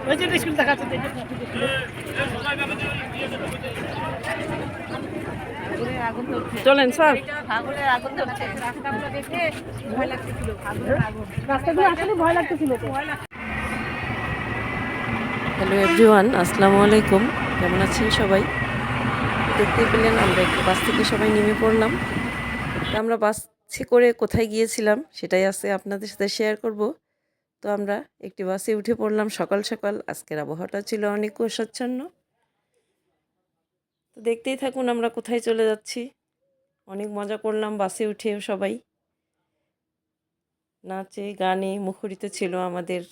ওই যে স্কুল দেখাচ্ছে চলেন স্যার। রাস্তাগুলো আসলে ভয় লাগতেছিল। হ্যালো এভরিওয়ান, আসসালামু আলাইকুম। কেমন আছেন সবাই? দেখতেই পেলেন আমরা একটু বাস থেকে সবাই নেমে পড়লাম। তো আমরা বাসে করে কোথায় গিয়েছিলাম সেটাই আজকে আপনাদের সাথে শেয়ার করব। তো আমরা একটি বাসে উঠে পড়লাম সকাল সকাল। আজকের আবহাওয়াটা ছিল অনেক কুয়াশাচ্ছন্ন। তো দেখতেই থাকুন আমরা কোথায় চলে যাচ্ছি। অনেক মজা করলাম বাসে উঠে, সবাই নাচে গানে মুখরিত ছিল আমাদের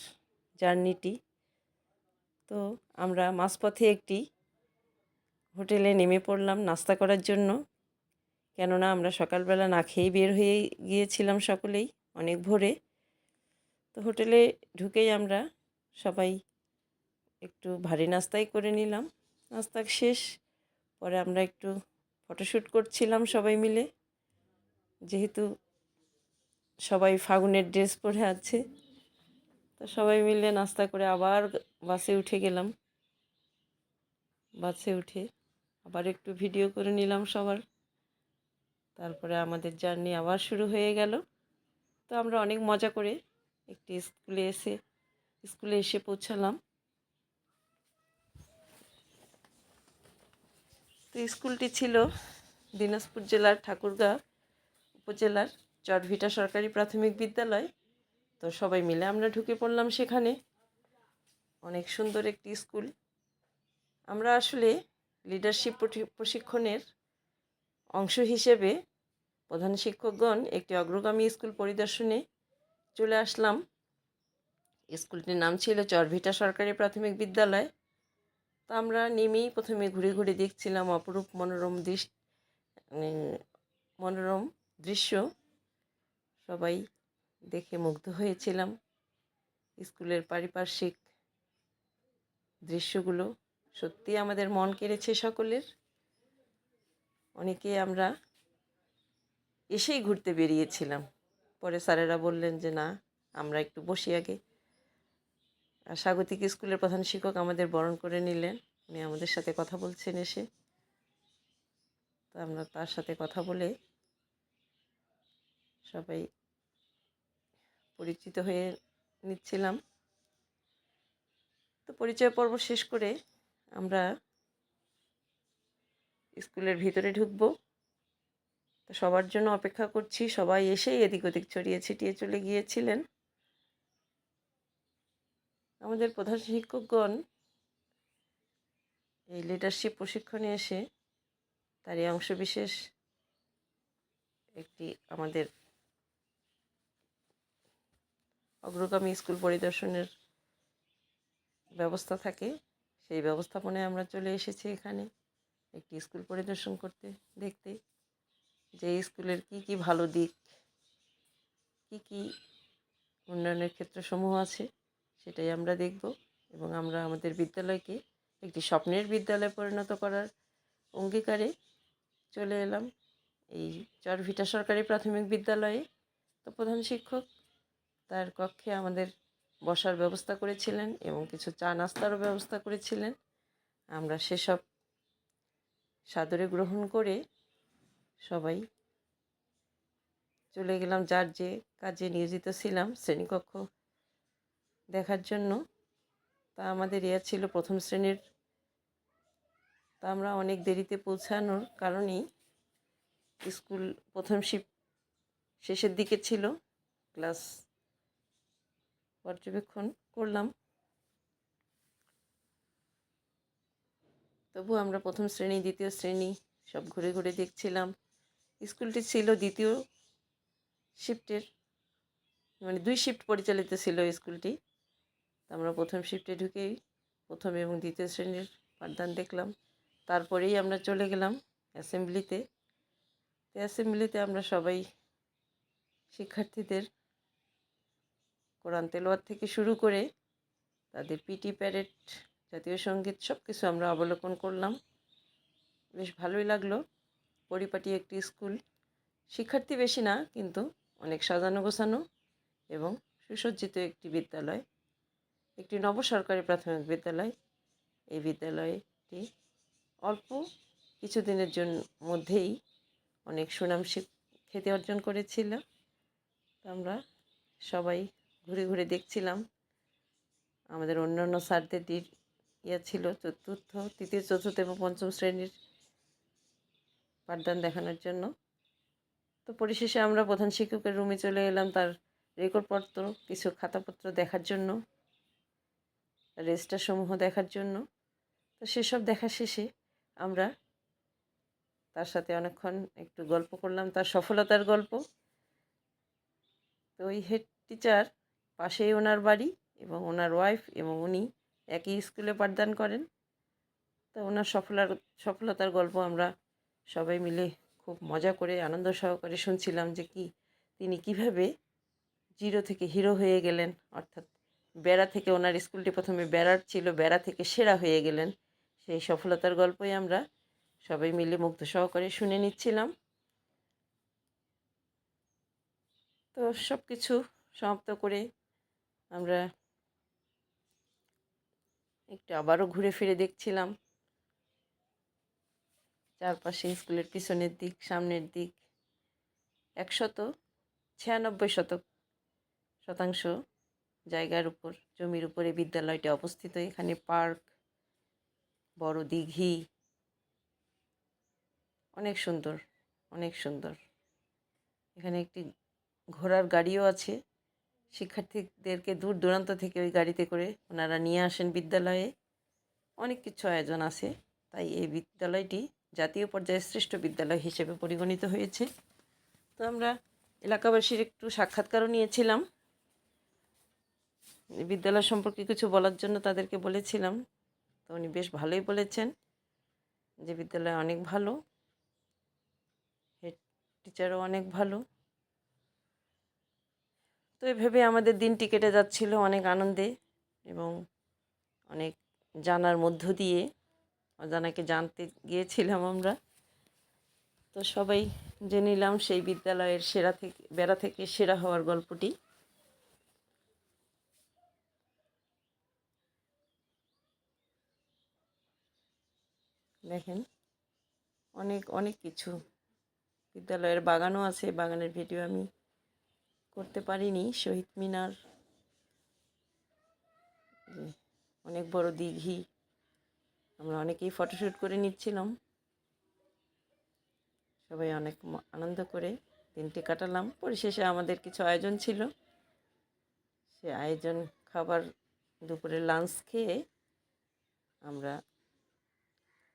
জার্নিটি। তো আমরা মাঝপথে একটি হোটেলে নেমে পড়লাম নাস্তা করার জন্য, কেননা আমরা সকালবেলা না খেয়েই বের হয়ে গিয়েছিলাম সকলেই অনেক ভোরে। তো হোটেলে ঢুকেই আমরা সবাই একটু ভারী নাস্তাই করে নিলাম। নাস্তা শেষ পরে আমরা একটু ফটোশ্যুট করছিলাম সবাই মিলে, যেহেতু সবাই ফাগুনের ড্রেস পরে আছে। তো সবাই মিলে নাস্তা করে আবার বাসে উঠে গেলাম। বাসে উঠে আবার একটু ভিডিও করে নিলাম সবার। তারপরে আমাদের জার্নি আবার শুরু হয়ে গেল। তো আমরা অনেক মজা করে একটি স্কুলে এসে পৌঁছালাম। তো স্কুলটি ছিল দিনাজপুর জেলার ঠাকুরগাঁও উপজেলার চরভিটা সরকারি প্রাথমিক বিদ্যালয়। তো সবাই মিলে আমরা ঢুকে পড়লাম সেখানে। অনেক সুন্দর একটি স্কুল। আমরা আসলে লিডারশিপ প্রশিক্ষণের অংশ হিসেবে প্রধান শিক্ষকগণ একটি অগ্রগামী স্কুল পরিদর্শনে চলে আসলাম। স্কুলটির নাম ছিল চরভিটা সরকারি প্রাথমিক বিদ্যালয়। তো আমরা নেমেই প্রথমে ঘুরে ঘুরে দেখছিলাম অপরূপ মনোরম দৃশ্য। সবাই দেখে মুগ্ধ হয়েছিলাম স্কুলের পারিপার্শ্বিক দৃশ্যগুলো। সত্যি আমাদের মন কেড়েছে সকলের। অনেকে আমরা এসেই ঘুরতে বেরিয়েছিলাম, পরে স্যারেরা বললেন যে না, আমরা একটু বসি আগে। আর স্বাগতিক স্কুলের প্রধান শিক্ষক আমাদের বরণ করে নিলেন। উনি আমাদের সাথে কথা বলছেন এসে। তো আমরা তার সাথে কথা বলে সবাই পরিচিত হয়ে নিচ্ছিলাম। তো পরিচয় পর্ব শেষ করে আমরা স্কুলের ভিতরে ঢুকবো। তো সবার জন্য অপেক্ষা করছি। সবাই এসেই এদিক ওদিক ছড়িয়ে ছিটিয়ে চলে গিয়েছিলেন। আমাদের প্রধান শিক্ষকগণ এই লিডারশিপ প্রশিক্ষণে এসে তারই অংশবিশেষ একটি আমাদের অগ্রগামী স্কুল পরিদর্শনের ব্যবস্থা থাকে। সেই ব্যবস্থাপনায় আমরা চলে এসেছি এখানে একটি স্কুল পরিদর্শন করতে, দেখতে যে স্কুলের কি কি ভালো দিক, কি কি উন্নয়নের ক্ষেত্রসমূহ আছে সেটাই আমরা দেখব। এবং আমরা আমাদের বিদ্যালয়কে একটি স্বপ্নের বিদ্যালয়ে পরিণত করার অঙ্গীকারে চলে এলাম এই চরভিটা সরকারি প্রাথমিক বিদ্যালয়ে। তো প্রধান শিক্ষক তার কক্ষে আমাদের বসার ব্যবস্থা করেছিলেন এবং কিছু চা নাস্তারও ব্যবস্থা করেছিলেন। আমরা সেসব সাদরে গ্রহণ করে সবাই চলে গেলাম যার যে কাজে নিয়োজিত ছিলাম শ্রেণীকক্ষ দেখার জন্য। তা আমাদের ছিল প্রথম শ্রেণীর। তা আমরা অনেক দেরিতে পৌঁছানোর কারণেই স্কুল প্রথম শিফট শেষের দিকে ছিল। ক্লাস পর্যবেক্ষণ করলাম। তবু আমরা প্রথম শ্রেণী দ্বিতীয় শ্রেণী সব ঘুরে ঘুরে দেখছিলাম। স্কুলটি ছিল দ্বিতীয় শিফটের, মানে 2 শিফট পরিচালিত ছিল স্কুলটি। আমরা প্রথম শিফটে ঢুকেই প্রথম এবং দ্বিতীয় শ্রেণীর পাঠদান দেখলাম। তারপরেই আমরা চলে গেলাম অ্যাসেম্বলিতে। অ্যাসেম্বলিতে আমরা সবাই শিক্ষার্থীদের কোরআন তেলাওয়াত থেকে শুরু করে তাদের পিটি প্যারেড, জাতীয় সঙ্গীত সব কিছু আমরা অবলোকন করলাম। বেশ ভালোই লাগলো। পরিপাটি একটি স্কুল, শিক্ষার্থী বেশি না কিন্তু অনেক সাজানো গোছানো এবং সুসজ্জিত একটি বিদ্যালয়। একটি নব সরকারি প্রাথমিক বিদ্যালয়। এই বিদ্যালয়টি অল্প কিছুদিনের মধ্যেই অনেক সুনাম খ্যাতি অর্জন করেছিল। তো আমরা সবাই ঘুরে ঘুরে দেখছিলাম। আমাদের অন্যান্য স্যারদের ছিল তৃতীয় চতুর্থ এবং পঞ্চম শ্রেণীর পাঠদান দেখানোর জন্য। তো পরিশেষে আমরা প্রধান শিক্ষকের রুমে চলে এলাম তার রেকর্ডপত্র, কিছু খাতাপত্র দেখার জন্য, রেজিস্টার সমূহ দেখার জন্য। তো সেসব দেখা শেষে আমরা তার সাথে অনেকক্ষণ একটু গল্প করলাম, তার সফলতার গল্প। তো ওই হেড টিচার পাশেই ওনার বাড়ি এবং ওনার ওয়াইফ এবং উনি একই স্কুলে পাঠদান করেন। তো ওনার সফলতার গল্প আমরা সবাই মিলে খুব মজা করে আনন্দ সহকারে শুনছিলাম যে তিনি কিভাবে জিরো থেকে হিরো হয়ে গেলেন, অর্থাৎ বেড়া থেকে, ওনার স্কুলটি প্রথমে বেড়ার ছিল, বেড়া থেকে সেরা হয়ে গেলেন। সেই সফলতার গল্পই আমরা সবাই মিলে মুগ্ধ সহকারে শুনে নিচ্ছিলাম। তো সব কিছু সমাপ্ত করে আমরা একটু আবারও ঘুরে ফিরে দেখছিলাম চারপাশে, স্কুলের পিছনের দিক, সামনের দিক। 196 শতাংশ জায়গার উপর, জমির উপরে বিদ্যালয়টি অবস্থিত। এখানে পার্ক, বড় দিঘি, অনেক সুন্দর, অনেক সুন্দর। এখানে একটি ঘোড়ার গাড়িও আছে। শিক্ষার্থীদেরকে দূর দূরান্ত থেকে ওই গাড়িতে করে ওনারা নিয়ে আসেন বিদ্যালয়ে। অনেক কিছু আয়োজন আছে, তাই এই বিদ্যালয়টি জাতীয় পর্যায়ে শ্রেষ্ঠ বিদ্যালয় হিসেবে পরিগণিত হয়েছে। তো আমরা এলাকাবাসীর একটু সাক্ষাৎকারও নিয়েছিলাম। বিদ্যালয় সম্পর্কে কিছু বলার জন্য তাদেরকে বলেছিলাম। তো উনি বেশ ভালোই বলেছেন যে বিদ্যালয় অনেক ভালো, হেড টিচারও অনেক ভালো। তো এভাবে আমাদের দিনটি কেটে যাচ্ছিল অনেক আনন্দে এবং অনেক জানার মধ্য দিয়ে। অজানাকে জানতে গিয়েছিলাম আমরা। তো সবাই জেনে নিলাম সেই বিদ্যালয়ের বেড়া থেকে সেরা হওয়ার গল্পটি। দেখেন, অনেক অনেক কিছু। বিদ্যালয়ের বাগানও আছে, বাগানের ভিডিও আমি করতে পারিনি। শহীদ মিনার, অনেক বড় দিঘি, আমরা অনেকেই ফটোশ্যুট করে নিচ্ছিলাম। সবাই অনেক আনন্দ করে দিনটি কাটালাম। পরিশেষে আমাদের কিছু আয়োজন ছিল, সে আয়োজন খাবার, দুপুরে লাঞ্চ খেয়ে আমরা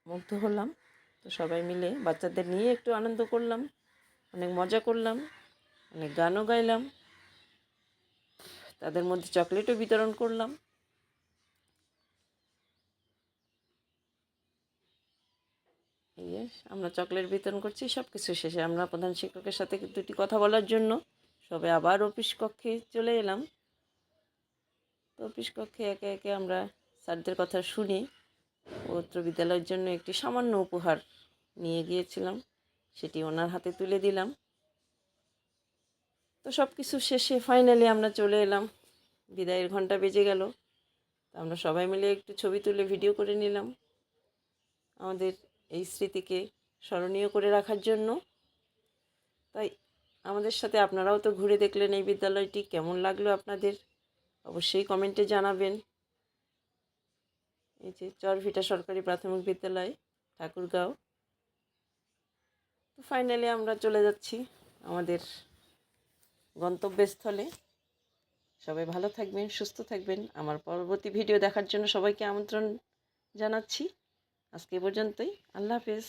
মুগ্ধ হলাম। তো সবাই মিলে বাচ্চাদের নিয়ে একটু আনন্দ করলাম, অনেক মজা করলাম, অনেক গানও গাইলাম, তাদের মধ্যে চকলেটও বিতরণ করলাম। আমরা চকলেট বিতরণ করছি। সব কিছু শেষে আমরা প্রধান শিক্ষকের সাথে দুটি কথা বলার জন্য সবাই আবার অফিস কক্ষে চলে এলাম। তো অফিস কক্ষে একে একে আমরা স্যারদের কথা শুনে পবিত্র বিদ্যালয়ের জন্য একটি সামান্য উপহার নিয়ে গিয়েছিলাম, সেটি ওনার হাতে তুলে দিলাম। তো সব কিছু শেষে ফাইনালি আমরা চলে এলাম, বিদায়ের ঘন্টা বেজে গেল। তো আমরা সবাই মিলে একটু ছবি তুলে ভিডিও করে নিলাম আমাদের এই স্মৃতিকে স্মরণীয় করে রাখার জন্য। তাই আমাদের সাথে আপনারাও তো ঘুরে দেখলেন এই বিদ্যালয়টি, কেমন লাগলো আপনাদের অবশ্যই কমেন্টে জানাবেন। এই যে চরভিটা সরকারি প্রাথমিক বিদ্যালয়, ঠাকুরগাঁও। তো ফাইনালি আমরা চলে যাচ্ছি আমাদের গন্তব্যস্থলে। সবাই ভালো থাকবেন, সুস্থ থাকবেন। আমার পরবর্তী ভিডিও দেখার জন্য সবাইকে আমন্ত্রণ জানাচ্ছি। আজকে পর্যন্তই, আল্লাহ হাফেজ।